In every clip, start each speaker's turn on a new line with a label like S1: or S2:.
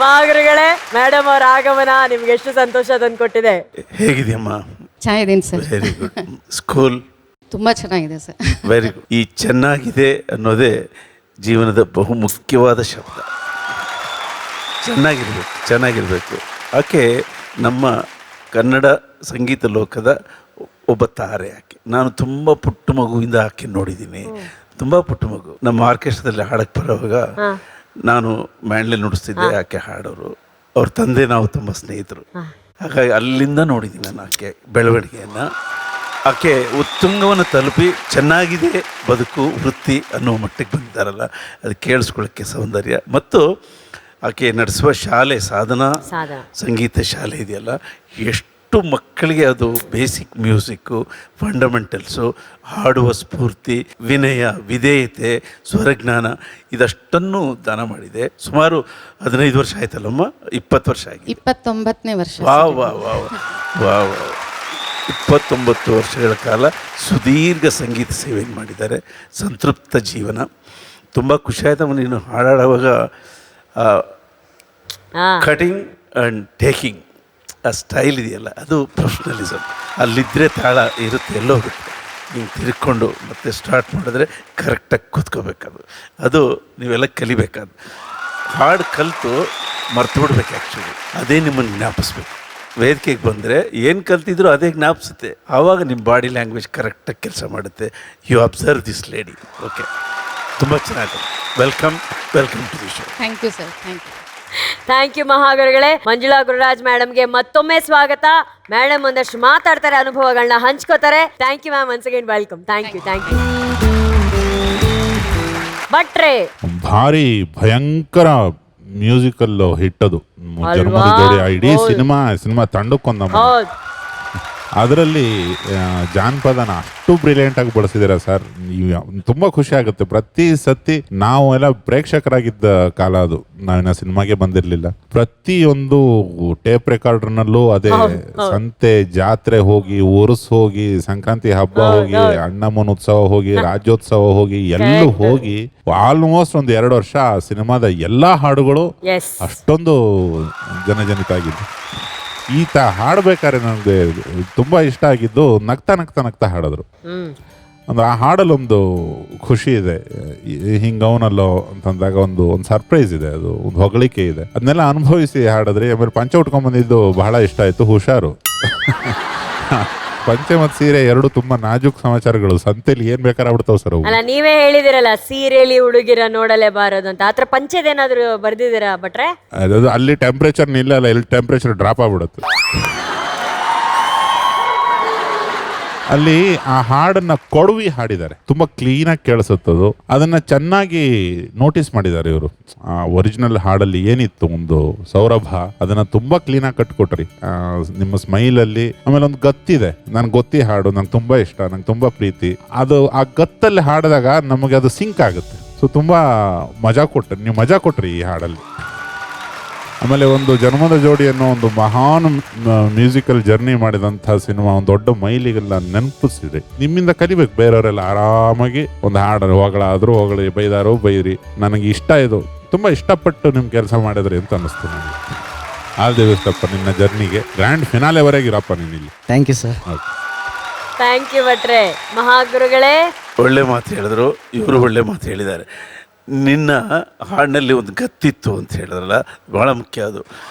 S1: ಮಹಾಗುರುಗಳೇ, madam ಅವರ ಆಗಮನ ನಿಮ್ಗೆ ಎಷ್ಟು ಸಂತೋಷ ತಂದ್ಕೊಟ್ಟಿದೆ?
S2: ಹೇಗಿದೆಯಮ್ಮ?
S3: ಚೆನ್ನಾಗಿದ್ದೀನಿ ಸರ್.
S2: Very good. ಸ್ಕೂಲ್
S3: ತುಂಬ ಚೆನ್ನಾಗಿದೆ ಸರ್.
S2: Very good. ಈ ಚೆನ್ನಾಗಿದೆ ಅನ್ನೋದೇ ಜೀವನದ ಬಹು ಮುಖ್ಯವಾದ ಶಬ್ದ. ಚೆನ್ನಾಗಿರ್ಬೇಕು. ಆಕೆ ನಮ್ಮ ಕನ್ನಡ ಸಂಗೀತ ಲೋಕದ ಒಬ್ಬ ತಾರೆ. ಆಕೆ ನಾನು ತುಂಬ ಪುಟ್ಟ ಮಗುವಿಂದ ಆಕೆ ನೋಡಿದ್ದೀನಿ. ತುಂಬ ಪುಟ್ಟ ಮಗು. ನಮ್ಮ ಆರ್ಕೆಸ್ಟ್ರಾದಲ್ಲಿ ಹಾಡಕ್ಕೆ ಬರೋವಾಗ ನಾನು ಮ್ಯಾಂಡ್ಲೆ ನುಡಿಸ್ತಿದ್ದೆ, ಆಕೆ ಹಾಡೋರು. ಅವ್ರ ತಂದೆ ನಾವು ತುಂಬ ಸ್ನೇಹಿತರು. ಹಾಗಾಗಿ ಅಲ್ಲಿಂದ ನೋಡಿದ್ದೀನಿ ನಾನು ಆಕೆ ಬೆಳವಣಿಗೆಯನ್ನು. ಆಕೆ ಉತ್ತುಂಗವನ್ನು ತಲುಪಿ ಚೆನ್ನಾಗಿದೆ ಬದುಕು ವೃತ್ತಿ ಅನ್ನೋ ಮಟ್ಟಿಗೆ ಬಂದಿದ್ದಾರಲ್ಲ, ಅದು ಕೇಳಿಸ್ಕೊಳ್ಳೋಕ್ಕೆ ಸೌಂದರ್ಯ. ಮತ್ತು ಆಕೆ ನಡೆಸುವ ಶಾಲೆ ಸಾಧನಾ ಸಂಗೀತ ಶಾಲೆ ಇದೆಯಲ್ಲ, ಎಷ್ಟು ಮಕ್ಕಳಿಗೆ ಅದು ಬೇಸಿಕ್ ಮ್ಯೂಸಿಕ್ಕು, ಫಂಡಮೆಂಟಲ್ಸು, ಹಾಡುವ ಸ್ಫೂರ್ತಿ, ವಿನಯ, ವಿಧೇಯತೆ, ಸ್ವರಜ್ಞಾನ ಇದಷ್ಟನ್ನು ದಾನ ಮಾಡಿದೆ. ಸುಮಾರು 15 ವರ್ಷ ಆಯ್ತಲ್ಲಮ್ಮ? 20 ವರ್ಷ ಆಗಿದೆ.
S3: 29ನೇ ವರ್ಷ.
S2: ವಾ 29 ವರ್ಷಗಳ ಕಾಲ ಸುದೀರ್ಘ ಸಂಗೀತ ಸೇವೆಯನ್ನು ಮಾಡಿದ್ದಾರೆ. ಸಂತೃಪ್ತ ಜೀವನ. ತುಂಬ ಖುಷಿ ಆಯ್ತಮ್ಮ ನೀನು ಹಾಡಾಡುವಾಗ. ಕಟಿಂಗ್ ಆ್ಯಂಡ್ ಟೇಕಿಂಗ್ ಆ ಸ್ಟೈಲ್ ಇದೆಯಲ್ಲ, ಅದು ಪ್ರೊಫೆಷ್ನಲಿಸಮ್. ಅಲ್ಲಿದ್ದರೆ ತಾಳ ಇರುತ್ತೆ, ಎಲ್ಲೋ ಹೋಗುತ್ತೆ. ನೀವು ತಿರ್ಕೊಂಡು ಮತ್ತೆ ಸ್ಟಾರ್ಟ್ ಮಾಡಿದ್ರೆ ಕರೆಕ್ಟಾಗಿ ಕೂತ್ಕೋಬೇಕದು. ಅದು ನೀವೆಲ್ಲ ಕಲಿಬೇಕಾದ್ದು. ಹಾಡು ಕಲಿತು ಮರ್ತು ಬಿಡ್ಬೇಕು. ಆ್ಯಕ್ಚುಲಿ ಅದೇ ನಿಮ್ಮನ್ನು ಜ್ಞಾಪಿಸ್ಬೇಕು. ವೇದಿಕೆಗೆ ಬಂದರೆ ಏನು ಕಲ್ತಿದ್ರು ಅದೇ ಜ್ಞಾಪಿಸುತ್ತೆ. ಆವಾಗ ನಿಮ್ಮ ಬಾಡಿ ಲ್ಯಾಂಗ್ವೇಜ್ ಕರೆಕ್ಟಾಗಿ ಕೆಲಸ ಮಾಡುತ್ತೆ. You observe this lady. Okay, ತುಂಬ ಚೆನ್ನಾಗಿದೆ. Welcome to the show.
S3: Thank you sir.
S1: Thank you ಮಹಾಗುರುಗಳೇ. ಮಂಜುಳಾ ಗುರುರಾಜ್ ಮೇಡಮ್ಗೆ ಮತ್ತೊಮ್ಮೆ ಸ್ವಾಗತ. ಮೇಡಮ್ ಒಂದಷ್ಟು ಮಾತಾಡ್ತಾರೆ, ಅನುಭವಗಳನ್ನ ಹಂಚ್ಕೋತಾರೆ. Thank you ma'am. Once again welcome. Thank you. ಭಟ್ರೆ,
S4: ಭಾರಿ ಭಯಂಕರ ಮ್ಯೂಸಿಕಲ್ ಹಿಟ್ ಅದು. ಜನ್ಮದ ಜೋಡಿ ಇಡೀ ಸಿನಿಮಾ ತಂಡಕ್ಕೊಂದ. ಅದರಲ್ಲಿ ಜಾನಪದನ ಅಷ್ಟು ಬ್ರಿಲಿಯಂಟ್ ಆಗಿ ಬಳಸಿದ್ದೀರಾ ಸರ್. ತುಂಬ ಖುಷಿ ಆಗುತ್ತೆ. ಪ್ರತಿ ಸತಿ ನಾವು ಎಲ್ಲ ಪ್ರೇಕ್ಷಕರಾಗಿದ್ದ ಕಾಲ ಅದು. ನಾವಿನ್ನ ಸಿನಿಮಾಗೆ ಬಂದಿರಲಿಲ್ಲ. ಪ್ರತಿಯೊಂದು ಟೇಪ್ ರೆಕಾರ್ಡರ್ನಲ್ಲೂ ಅದೇ ಸಂತೆ, ಜಾತ್ರೆ ಹೋಗಿ, ಉರುಸ್ ಹೋಗಿ, ಸಂಕ್ರಾಂತಿ ಹಬ್ಬ ಹೋಗಿ, ಅಣ್ಣಮ್ಮನ ಉತ್ಸವ ಹೋಗಿ, ರಾಜ್ಯೋತ್ಸವ ಹೋಗಿ, ಎಲ್ಲೂ ಹೋಗಿ ಆಲ್ಮೋಸ್ಟ್ ಒಂದು 2 ವರ್ಷ ಸಿನಿಮಾದ ಎಲ್ಲಾ ಹಾಡುಗಳು ಅಷ್ಟೊಂದು ಜನಜನಿತ ಆಗಿದ್ದು. ಈತ ಹಾಡ್ಬೇಕಾದ್ರೆ ನನಗೆ ತುಂಬಾ ಇಷ್ಟ ಆಗಿದ್ದು ನಗ್ತಾ ಹಾಡಿದ್ರು. ಅಂದ್ರೆ ಆ ಹಾಡಲ್ಲೊಂದು ಖುಷಿ ಇದೆ. ಹಿಂಗವನಲ್ಲೋ ಅಂತಂದಾಗ ಒಂದು ಸರ್ಪ್ರೈಸ್ ಇದೆ, ಅದು ಒಂದು ಹೊಗಳಿಕೆ ಇದೆ. ಅದನ್ನೆಲ್ಲ ಅನುಭವಿಸಿ ಹಾಡಿದ್ರೆ. ಆಮೇಲೆ ಪಂಚೆ ಉಟ್ಕೊಂಡ್ ಬಂದಿದ್ದು ಬಹಳ ಇಷ್ಟ ಆಯ್ತು. ಹುಷಾರು. ಪಂಚೆ ಮತ್ತು ಸೀರೆ ಎರಡು ತುಂಬಾ ನಾಜೂಕ್ ಸಮಾಚಾರಗಳು. ಸಂತೆಲಿ ಏನ್ ಬೇಕಾದ್ರೆ ಆಗ್ಬಿಡ್ತಾವ ಸರ್ ಅವು.
S1: ಅಲ್ಲ, ನೀವೇ ಹೇಳಿದಿರಲ್ಲ ಸೀರೆಲಿ ಹುಡುಗಿರ ನೋಡಲೇಬಾರದು ಅಂತ. ಆತರ ಪಂಚೆದೇನಾದ್ರು ಬರ್ದಿದ್ದೀರಾ ಭಟ್ರೆ?
S4: ಅದು ಅಲ್ಲಿ ಟೆಂಪರೇಚರ್ ನಿಲ್ಲಲ್ಲ, ಇಲ್ಲಿ ಟೆಂಪರೇಚರ್ ಡ್ರಾಪ್ ಆಗ್ಬಿಡುತ್ತೆ. ಅಲ್ಲಿ ಆ ಹಾಡನ್ನ ಕೊಡವಿ ಹಾಡಿದ್ದಾರೆ. ತುಂಬಾ ಕ್ಲೀನ್ ಆಗಿ ಕೇಳಿಸುತ್ತದು. ಅದನ್ನ ಚೆನ್ನಾಗಿ ನೋಟಿಸ್ ಮಾಡಿದ್ದಾರೆ ಇವರು. ಆ ಒರಿಜಿನಲ್ ಹಾಡಲ್ಲಿ ಏನಿತ್ತು ಒಂದು ಸೌರಭ, ಅದನ್ನ ತುಂಬಾ ಕ್ಲೀನ್ ಆಗಿ ಕಟ್ಕೊಟ್ರಿ. ನಿಮ್ಮ ಸ್ಮೈಲ್ ಅಲ್ಲಿ. ಆಮೇಲೆ ಒಂದು ಗತ್ತಿದೆ, ನನ್ಗೆ ಗೊತ್ತಿ ಹಾಡು ನಂಗೆ ತುಂಬಾ ಇಷ್ಟ, ನಂಗೆ ತುಂಬಾ ಪ್ರೀತಿ. ಅದು ಆ ಗತ್ತಲ್ಲಿ ಹಾಡಿದಾಗ ನಮಗೆ ಅದು ಸಿಂಕ್ ಆಗುತ್ತೆ. ಸೊ ತುಂಬಾ ನೀವು ಮಜಾ ಕೊಟ್ರಿ ಈ ಹಾಡಲ್ಲಿ. ಆಮೇಲೆ ಒಂದು ಜನ್ಮದ ಜೋಡಿ ಅನ್ನೋ ಒಂದು ಮಹಾನ್ ಮ್ಯೂಸಿಕಲ್ ಜರ್ನಿ ಮಾಡಿದಂತಹ ಸಿನಿಮಾ ಒಂದು ದೊಡ್ಡ ಮೈಲಿಗೆಲ್ಲ ನೆನಪಿಸಿದೆ. ನಿಮ್ಮಿಂದ ಕಲಿಬೇಕು ಬೇರೆಯವರೆಲ್ಲ. ಆರಾಮಾಗಿ ಒಂದು ಹಾಡನ್ನು ಹೊಗಳಾದ್ರೂ ಹೊಗಳಿ, ಬೈದಾರೋ ಬೈರಿ. ನನಗೆ ಇಷ್ಟ ಇದು, ತುಂಬಾ ಇಷ್ಟಪಟ್ಟು ನಿಮ್ ಕೆಲಸ ಮಾಡಿದ್ರಿ ಅಂತ ಅನ್ನಿಸ್ತು ನನಗೆ. ಆಲ್ ದಿ ಬೆಸ್ಟ್ ನಿನ್ನ ಜರ್ನಿಗೆ. ಗ್ರ್ಯಾಂಡ್ ಫಿನಾಲೆವರೆಗಿರಪ್ಪ ನೀನು ಇಲ್ಲಿ.
S3: Thank you sir.
S1: Thank you ಭಟ್ರೆ. ಮಹಾಗುರುಗಳೇ,
S2: ಒಳ್ಳೆ ಮಾತು ಹೇಳಿದ್ರು. ಇವರು ಒಳ್ಳೆ ಮಾತು ಹೇಳಿದ್ದಾರೆ. ನಿನ್ನ ಹಾಡಿನಲ್ಲಿ ಒಂದು ಗತ್ತಿತ್ತು ಅಂತ ಹೇಳಿದ್ರಲ್ಲ, ಭಾಳ ಮುಖ್ಯ. ಅದು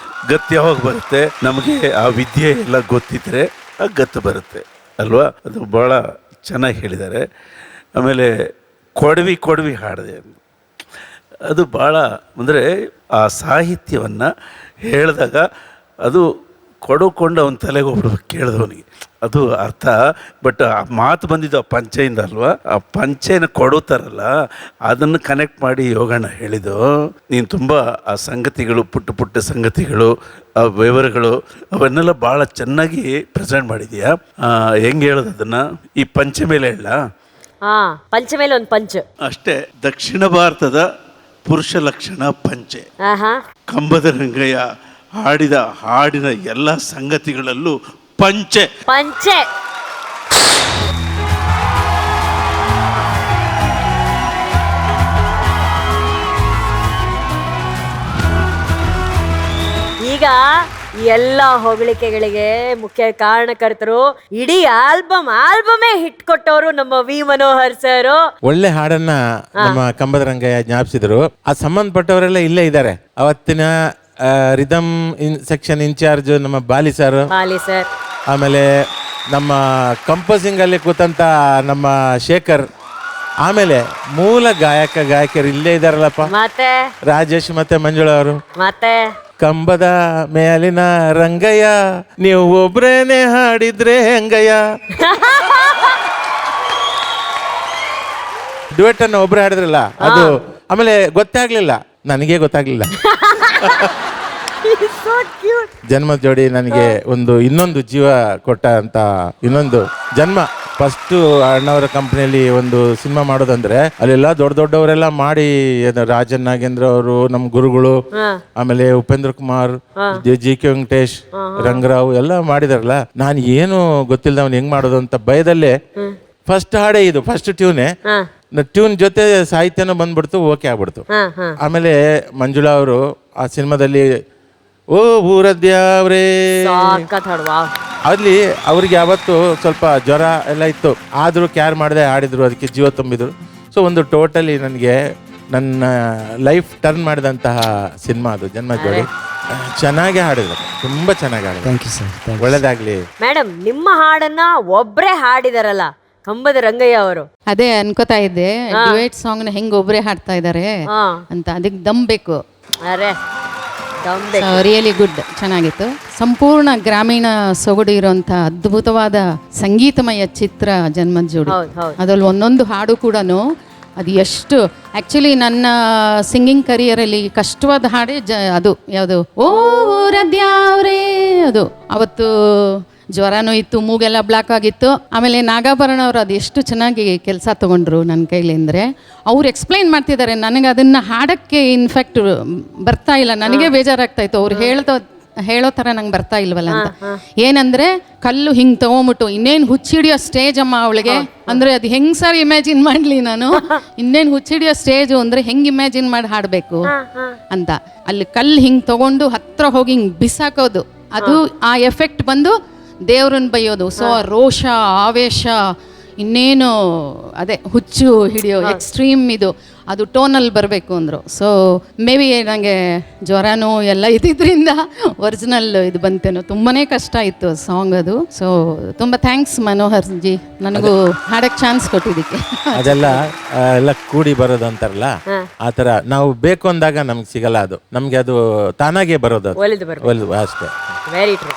S2: ಗತ್ತು ಯಾವಾಗ ಬರುತ್ತೆ? ನಮಗೆ ಆ ವಿದ್ಯೆ ಎಲ್ಲ ಗೊತ್ತಿದ್ರೆ ಆ ಗತ್ತು ಬರುತ್ತೆ ಅಲ್ವಾ? ಅದು ಭಾಳ ಚೆನ್ನಾಗಿ ಹೇಳಿದ್ದಾರೆ. ಆಮೇಲೆ ಕೊಡವಿ ಹಾಡಿದೆ. ಅದು ಭಾಳ ಅಂದರೆ ಆ ಸಾಹಿತ್ಯವನ್ನು ಹೇಳಿದಾಗ ಅದು ಕೊಡಕೊಂಡು ಅವನ ತಲೆಗೆ ಹೋಗ್ಬಿಡ್ಬೇಕು ಕೇಳಿದವನಿಗೆ. ಅದು ಅರ್ಥ. ಬಟ್ ಆ ಮಾತು ಬಂದಿದ್ದು ಆ ಪಂಚೆಯಿಂದ ಅಲ್ವಾ? ಆ ಪಂಚೆನ ಕೊಡುತ್ತಾರಲ್ಲ, ಅದನ್ನು ಕನೆಕ್ಟ್ ಮಾಡಿ ಯೋಗಣ್ಣ ಹೇಳಿದ್ದು. ನೀನು ತುಂಬ ಆ ಸಂಗತಿಗಳು, ಪುಟ್ಟ ಸಂಗತಿಗಳು, ಆ ವಿವರಗಳು ಅವನ್ನೆಲ್ಲ ಭಾಳ ಚೆನ್ನಾಗಿ ಪ್ರೆಸೆಂಟ್ ಮಾಡಿದೀಯಾ. ಹೆಂಗೆ ಹೇಳೋದು ಅದನ್ನು? ಈ ಪಂಚೆ ಮೇಲೆ ಹೇಳ.
S1: ಪಂಚೆ ಮೇಲೆ ಒಂದು ಪಂಚ್
S2: ಅಷ್ಟೇ. ದಕ್ಷಿಣ ಭಾರತದ ಪುರುಷ ಲಕ್ಷಣ ಪಂಚೆ. ಕಂಬದ ರಂಗಯ್ಯ ಹಾಡಿದ ಹಾಡಿನ ಎಲ್ಲ ಸಂಗತಿಗಳಲ್ಲೂ ಪಂಚೆ.
S1: ಈಗ ಈ ಎಲ್ಲ ಹೊಗಳಿಕೆಗಳಿಗೆ ಮುಖ್ಯ ಕಾರಣಕರ್ತರು, ಇಡೀ ಆಲ್ಬಮೇ ಹಿಟ್ ಕೊಟ್ಟವರು ನಮ್ಮ ವಿ ಮನೋಹರ್ ಸರ್.
S5: ಒಳ್ಳೆ ಹಾಡನ್ನ ನಮ್ಮ ಕಂಬದ ರಂಗಯ್ಯ ಜ್ಞಾಪಿಸಿದ್ರು. ಆ ಸಂಬಂಧಪಟ್ಟವರೆಲ್ಲ ಇಲ್ಲೇ ಇದ್ದಾರೆ. ಅವತ್ತಿನ ರಿದಮ್ ಸೆಕ್ಷನ್ ಇನ್ಚಾರ್ಜ್ ನಮ್ಮ ಬಾಲಿ ಸರ್, ಆಮೇಲೆ ನಮ್ಮ ಕಂಪೋಸಿಂಗ್ ಅಲ್ಲಿ ಕೂತಂತ ನಮ್ಮ ಶೇಖರ್, ಆಮೇಲೆ ಮೂಲ ಗಾಯಕರು ಇಲ್ಲೇ ಇದಾರಲ್ಲಪ್ಪ,
S1: ಮತ್ತೆ
S5: ರಾಜೇಶ್ ಮತ್ತೆ ಮಂಜುಳಾ ಅವರು.
S1: ಮತ್ತೆ
S5: ಕಂಬದ ಮೇಲಿನ ರಂಗಯ್ಯ ನೀವು ಒಬ್ರೇನೆ ಹಾಡಿದ್ರೆ ಹೆಂಗಯ್ಯ. ಡ್ಯುಯೆಟ್ ಅನ್ನು ಒಬ್ರು ಹಾಡಿದ್ರಲ್ಲ ಅದು, ಆಮೇಲೆ ಗೊತ್ತಾಗ್ಲಿಲ್ಲ, ನನಗೆ ಗೊತ್ತಾಗ್ಲಿಲ್ಲ. ಜನ್ಮದ ಜೋಡಿ ನನಗೆ ಇನ್ನೊಂದು ಜೀವ ಕೊಟ್ಟ ಅಂತ, ಇನ್ನೊಂದು ಜನ್ಮ. ಫಸ್ಟ್ ಅಣ್ಣವರ ಕಂಪ್ನಿಯಲ್ಲಿ ಒಂದು ಸಿನಿಮಾ ಮಾಡೋದಂದ್ರೆ ಅಲ್ಲೆಲ್ಲ ದೊಡ್ಡವರೆಲ್ಲ ಮಾಡಿ, ರಾಜನ್ ನಾಗೇಂದ್ರ ಅವರು ನಮ್ಮ ಗುರುಗಳು, ಆಮೇಲೆ ಉಪೇಂದ್ರ ಕುಮಾರ್, ಜಿ ಕೆ ವೆಂಕಟೇಶ್, ರಂಗರಾವ್ ಎಲ್ಲ ಮಾಡಿದಾರಲ್ಲ. ನಾನು ಏನು ಗೊತ್ತಿಲ್ಲ ಅವ್ನು ಹೆಂಗ್ ಮಾಡೋದು ಅಂತ ಭಯದಲ್ಲೇ ಫಸ್ಟ್ ಹಾಡೇ ಇದು, ಫಸ್ಟ್ ಟ್ಯೂನ್ ಜೊತೆ ಸಾಹಿತ್ಯನೂ ಬಂದ್ಬಿಡ್ತು, ಓಕೆ ಆಗ್ಬಿಡ್ತು. ಆಮೇಲೆ ಮಂಜುಳಾ ಅವರು ಆ ಸಿನಿಮಾದಲ್ಲಿ ಓ ಊರದ್ಯಾವ್ರೇ ಅಲ್ಲಿ ಅವ್ರಿಗೆ ಯಾವತ್ತು ಸ್ವಲ್ಪ ಜ್ವರ ಎಲ್ಲ ಇತ್ತು, ಆದರೂ ಕ್ಯಾರ್ ಮಾಡದೆ ಆಡಿದ್ರು, ಅದಕ್ಕೆ ಜೀವ ತುಂಬಿದ್ರು. ಸೊ ಒಂದು ಟೋಟಲಿ ನನಗೆ ನನ್ನ ಲೈಫ್ ಟರ್ನ್ ಮಾಡಿದಂತಹ ಸಿನಿಮಾ ಅದು ಜನ್ಮ ಜೋಡಿ. ಚೆನ್ನಾಗಿ ಹಾಡಿದ್ರು, ತುಂಬಾ ಚೆನ್ನಾಗಿ ಹಾಡಿದ್ರು.
S6: Thank you sir.
S5: ಒಳ್ಳೇದಾಗ್ಲಿ.
S1: ಮೇಡಮ್, ನಿಮ್ಮ ಹಾಡನ್ನ ಒಬ್ರೇ ಹಾಡಿದಾರಲ್ಲ ಕಂಬದ ರಂಗಯ್ಯ ಅವರು.
S3: ಅದೇ ಅನ್ಕೋತಾ ಇದ್ದೆ, ಡ್ಯುಯೆಟ್ ಸಾಂಗ್ ನ ಹೆಂಗ್ ಒಬ್ರೇ ಹಾಡ್ತಾ ಇದಾರೆ ಅಂತ. ಅದಕ್ಕೆ ದಮ್ ಬೇಕು.
S1: ಅರೆ
S3: ರಿಯಲಿ ಗುಡ್, ಚೆನ್ನಾಗಿತ್ತು. ಸಂಪೂರ್ಣ ಗ್ರಾಮೀಣ ಸೊಗಡು ಇರುವಂತ ಅದ್ಭುತವಾದ ಸಂಗೀತಮಯ ಚಿತ್ರ ಜನ್ಮದ ಜೋಡಿ. ಅದ್ರಲ್ಲಿ ಒಂದೊಂದು ಹಾಡು ಕೂಡ ಅದು ಎಷ್ಟು ಆಕ್ಚುಲಿ ನನ್ನ ಸಿಂಗಿಂಗ್ ಕರಿಯರಲ್ಲಿ ಕಷ್ಟವಾದ ಹಾಡೇ ಅದು ಯಾವುದು, ಓ ರದ್ಯಾವ್ರೇ. ಅದು ಅವತ್ತು ಜ್ವರನೂ ಇತ್ತು, ಮೂಗೆಲ್ಲ ಬ್ಲಾಕ್ ಆಗಿತ್ತು. ಆಮೇಲೆ ನಾಗಾಭರಣ ಅವರು ಅದು ಎಷ್ಟು ಚೆನ್ನಾಗಿ ಕೆಲಸ ತಗೊಂಡ್ರು ನನ್ನ ಕೈಲಿ ಅಂದರೆ, ಅವ್ರು ಎಕ್ಸ್ಪ್ಲೈನ್ ಮಾಡ್ತಿದ್ದಾರೆ, ನನಗೆ ಅದನ್ನು ಹಾಡೋಕ್ಕೆ ಇನ್ಫ್ಯಾಕ್ಟ್ ಬರ್ತಾ ಇಲ್ಲ, ನನಗೆ ಬೇಜಾರಾಗ್ತಾ ಇತ್ತು. ಅವ್ರು ಹೇಳೋ ಥರ ನಂಗೆ ಬರ್ತಾ ಇಲ್ವಲ್ಲ ಅಂತ. ಏನಂದರೆ ಕಲ್ಲು ಹಿಂಗೆ ತೊಗೊಂಬಿಟ್ಟು ಇನ್ನೇನು ಹುಚ್ಚಿಡಿಯೋ ಸ್ಟೇಜ್ ಅಮ್ಮ ಅವಳಿಗೆ ಅಂದರೆ, ಅದು ಹೆಂಗೆ ಸರ್ ಇಮ್ಯಾಜಿನ್ ಮಾಡಲಿ ನಾನು, ಇನ್ನೇನು ಹುಚ್ಚಿಡಿಯೋ ಸ್ಟೇಜು ಅಂದರೆ ಹೆಂಗೆ ಇಮ್ಯಾಜಿನ್ ಮಾಡಿ ಹಾಡಬೇಕು ಅಂತ. ಅಲ್ಲಿ ಕಲ್ಲು ಹಿಂಗೆ ತೊಗೊಂಡು ಹತ್ರ ಹೋಗಿ ಹಿಂಗೆ ಬಿಸಾಕೋದು, ಅದು ಆ ಎಫೆಕ್ಟ್ ಬಂದು ದೇವ್ರನ್ನ ಬೈಯೋದು. ಸೊ ರೋಷ, ಆವೇಶ, ಇನ್ನೇನು ಅದೇ ಹುಚ್ಚು ಹಿಡಿಯೋ ಎಕ್ಸ್ಟ್ರೀಮ್ ಇದು, ಅದು ಟೋನಲ್ಲಿ ಬರಬೇಕು ಅಂದರು. ಸೊ ಮೇ ಬಿ ನನಗೆ ಜ್ವರನೂ ಎಲ್ಲ ಇದ್ದಿದ್ದರಿಂದ ಒರಿಜಿನಲ್ ಇದು ಬಂತೇನೋ. ತುಂಬಾ ಕಷ್ಟ ಇತ್ತು ಸಾಂಗ್ ಅದು. ಸೊ ತುಂಬ ಥ್ಯಾಂಕ್ಸ್ ಮನೋಹರ್ ಜಿ, ನನಗೂ ಹಾಡಕ್ಕೆ ಚಾನ್ಸ್ ಕೊಟ್ಟಿದ್ದಕ್ಕೆ.
S5: ಅದೆಲ್ಲ ಎಲ್ಲ ಕೂಡಿ ಬರೋದು ಅಂತಾರಲ್ಲ, ಆ ಥರ ನಾವು ಬೇಕು ಅಂದಾಗ ನಮ್ಗೆ ಸಿಗಲ್ಲ, ಅದು ನಮಗೆ ಅದು ತಾನಾಗೇ ಬರೋದು,
S1: ಒಲಿದು
S5: ಅಷ್ಟೇ.
S1: Very true.